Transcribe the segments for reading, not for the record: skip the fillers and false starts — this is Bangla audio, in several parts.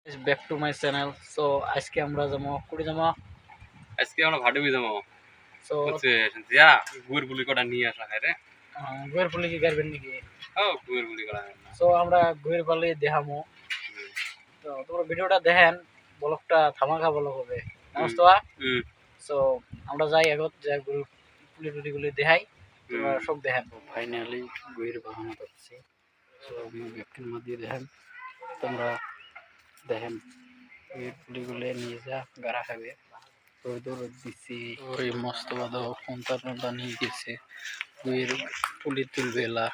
Back to my channel. So আজকে আমরা যাবো কুড়ি যাবো। আজকে আমরা ভাডুবি যাবো। সো হচ্ছে যা গুড় বুলি কটা নিয়ে আসা হয় রে। গুয়ের পুলি কি করবেন নাকি? ও গুড় বুলি কটা। সো আমরা গুয়ের পালি দেখামো। তো তোমরা ভিডিওটা দেখেন, ব্লগটা ধামাকা ব্লগ হবে। নমস্কার। সো আমরা যাই আগত যা গুড় পুলি টুলিগুলি দেখাই, তোমরা সব দেখেন। ফাইনালি গুয়ের বাগানো করছি। সো আমি ব্যাকের মধ্যে দেখেন, তোমরা দেখেন গুয়ের পুলিগুলি নিয়ে যা গাড়া খাবে। দৌড় দিচ্ছি ওই মস্ত বাধা ফোনটা নিয়ে গেছে গুয়ের পুলি তুলবে এলা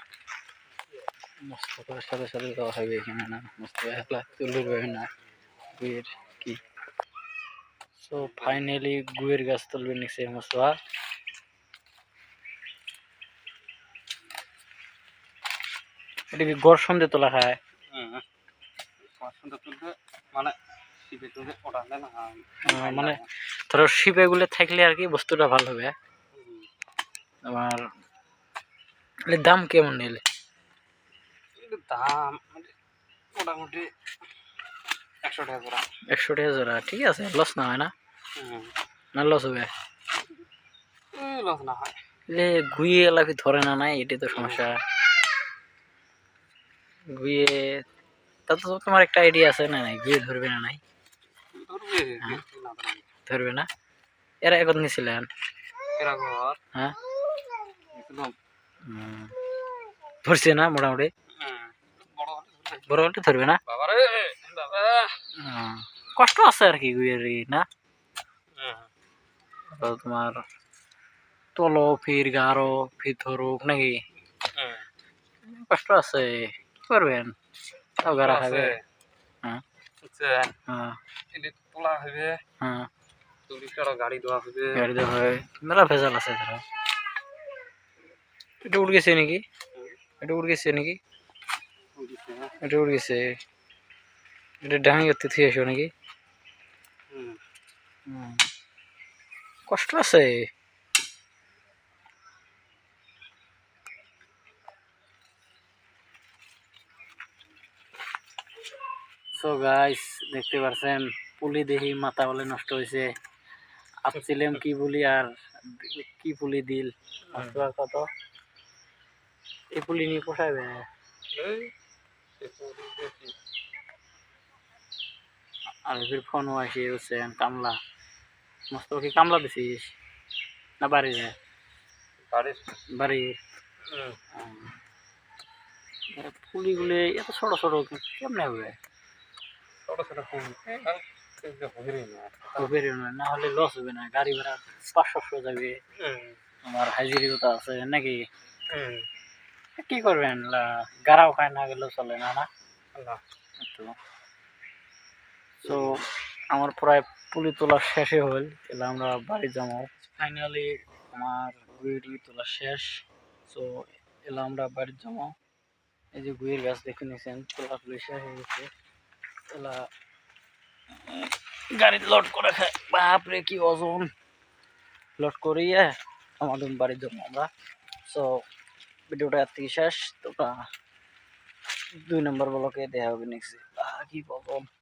মস্ত করে সাথে সাথে দেওয়া হবে এখানে না মস্ত একলা তুলবে না গুয়ের কি। সো ফাইনালি গুয়ের গাছ তুলবে নিচে মস্ত এটা কি গড় সন্ধে তোলা খায় মানে ধরো শিপে গুলো থাকলে আর কি বস্তুটা ভালো হবে। আমার দাম কেমন নিলে? দাম মোটামুটি 100 টাকা জোড়া। 100 টাকা জোড়া, ঠিক আছে, লস না হয় না? না লস হবে? লস না হয়। গুইয়ে এলাকি ধরে না নাই, এটাই তো সমস্যা। গুইয়ে তা তো তোমার একটা আইডিয়া আছে না? নাই গুইয়ে ধরবে না নাই? ধরবে না? এরা এখন নিছিলেন? হ্যাঁ ধরছে না মোটামুটি? বড় হলে ধরবে না? কষ্ট আছে আর কি গুইয়ের না? তোমার তলো ফির গাঢ় ফির ধরুক নাকি? কষ্ট আছে, কি করবেন? তাও গাড়া খাবে। গাড়ি দেওয়া হবে, মেলা ভেজাল আছে। ধরো এটা উড়ে গেছে নাকি? এটা উড়ে গেছে নাকি? এটা উড়ে গেছে, এটা ডাঙি করতে থুয়ে আসো নাকি? কষ্ট আছে। সো গাইস দেখতে পাচ্ছেন পুলি দেখি মাথা বলে নষ্ট হয়েছে। আপছিলাম কি বলি আর কি পুলি দিল কত এই পুলি নিয়ে পোষাবে। আর ফির ফোনও আসে হচ্ছে কামলা মস্ত কি কামলা দিছিস না বাড়ি যায়? বাড়ি পুলিগুলি এত ছোট ছোট কেমনে হবে? না হলে লস হবে না, গাড়ি ভাড়া 500 যাবে, আমার হাজিরিটা আছে নাকি? কি করবেন, গাড়াও খায় না গেলেও চলে না না? তো আমার প্রায় পুলি তোলা শেষে হল, তাহলে আমরা বাড়ি যাবো। ফাইনালি আমার গুড়ি তোলা শেষ। তো এলা আমরা বাড়ি যাবো। এই যে গুয়ের গাছ দেখে নিয়েছেন, তোলা তুলি শেষ হয়ে গেছে। এলা গাড়ি লোড করে খায়, বাপরে কি ওজন! লোড করিয়ে আমাদের বাড়ি যাবো আমরা। সো ভিডিওটা এর থেকে শেষ। তোমরা 2 নম্বর ব্লকে দেখা হবে নেক্সট। কি ওজন!